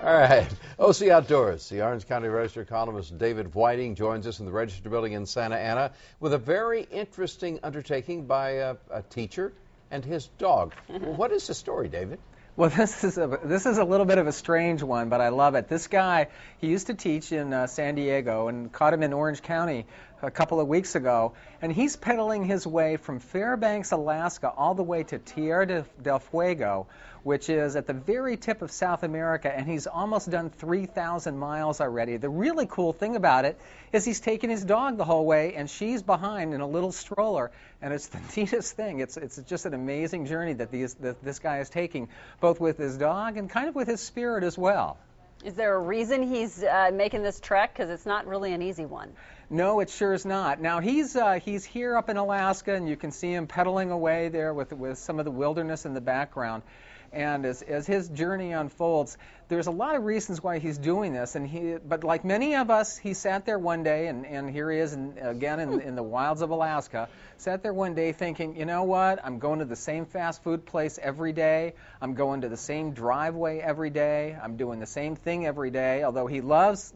All right, OC Outdoors. The Orange County Register columnist David Whiting joins us in the Register building in Santa Ana with a very interesting undertaking by a teacher and his dog. Well, what is the story, David? Well, this is a little bit of a strange one, but I love it. This guy, he used to teach in San Diego, and caught him in Orange County a couple of weeks ago, and he's pedaling his way from Fairbanks, Alaska, all the way to Tierra del Fuego, which is at the very tip of South America, and he's almost done 3,000 miles already. The really cool thing about it is he's taking his dog the whole way, and she's behind in a little stroller, and it's the neatest thing. It's just an amazing journey that this guy is taking, both with his dog and kind of with his spirit as well. Is there a reason he's making this trek? Because it's not really an easy one. No, it sure is not. Now, he's here up in Alaska, and you can see him pedaling away there with some of the wilderness in the background. And as his journey unfolds, there's a lot of reasons why he's doing this. But like many of us, he sat there one day, and here he is again in the wilds of Alaska, sat there one day thinking, you know what, I'm going to the same fast food place every day. I'm going to the same driveway every day. I'm doing the same thing every day, although he loves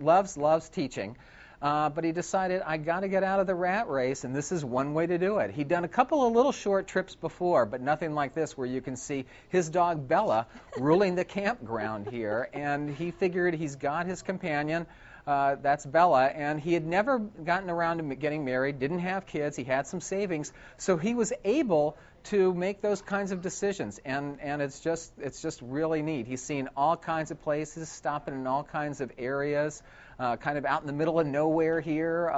teaching. But he decided, I got to get out of the rat race, and this is one way to do it. He'd done a couple of little short trips before, but nothing like this, where you can see his dog Bella ruling the campground here. And he figured he's got his companion, that's Bella, and he had never gotten around to getting married, didn't have kids, he had some savings, so he was able to make those kinds of decisions, and it's just really neat. He's seen all kinds of places, stopping in all kinds of areas, kind of out in the middle of nowhere here,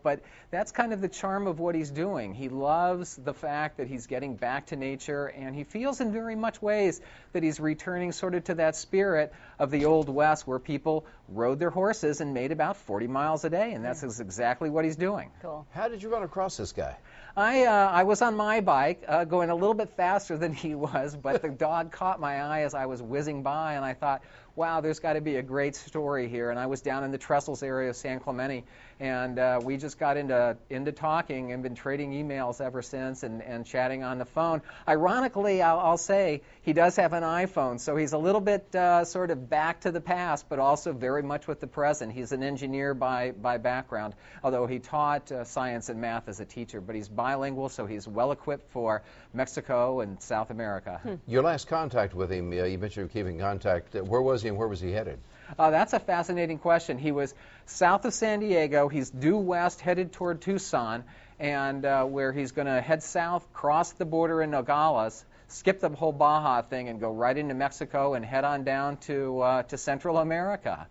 but that's kind of the charm of what he's doing. He loves the fact that he's getting back to nature, and he feels in very much ways that he's returning sort of to that spirit of the Old West, where people rode their horses and made about 40 miles a day, and that's exactly what he's doing. Cool. How did you run across this guy? I was on my bike, going a little bit faster than he was, but the dog caught my eye as I was whizzing by, and I thought, wow, there's got to be a great story here. And I was down in the Trestles area of San Clemente, and we just got into talking and been trading emails ever since, and chatting on the phone. Ironically, I'll say, he does have an iPhone, so he's a little bit sort of back to the past, but also very much with the present. He's an engineer by background, although he taught science and math as a teacher, but he's bilingual, so he's well equipped for Mexico and South America. Your last contact with him, you mentioned you were keeping contact. Where was he and where was he headed? That's a fascinating question. He was south of San Diego. He's due west, headed toward Tucson, and where he's going to head south, cross the border in Nogales, skip the whole Baja thing, and go right into Mexico and head on down to Central America.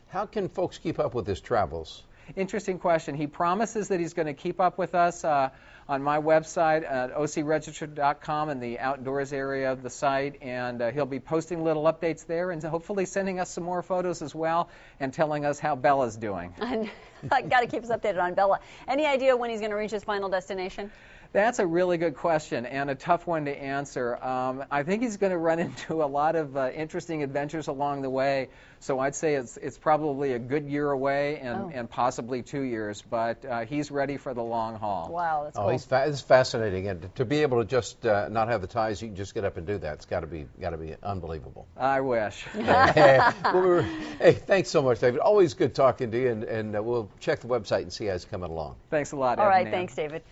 How can folks keep up with his travels? Interesting question. He promises that he's going to keep up with us on my website at ocregister.com in the outdoors area of the site, and he'll be posting little updates there, and hopefully sending us some more photos as well, and telling us how Bella's doing. I got to keep us updated on Bella. Any idea when he's going to reach his final destination? That's a really good question, and a tough one to answer. I think he's going to run into a lot of interesting adventures along the way, so I'd say it's probably a good year away, and possibly 2 years, but he's ready for the long haul. Wow, that's cool. It's fascinating, and to be able to just not have the ties, you can just get up and do that. It's got to be unbelievable. I wish. Hey, thanks so much, David. Always good talking to you, and we'll check the website and see how it's coming along. Thanks a lot, All Evan. right, thanks, David.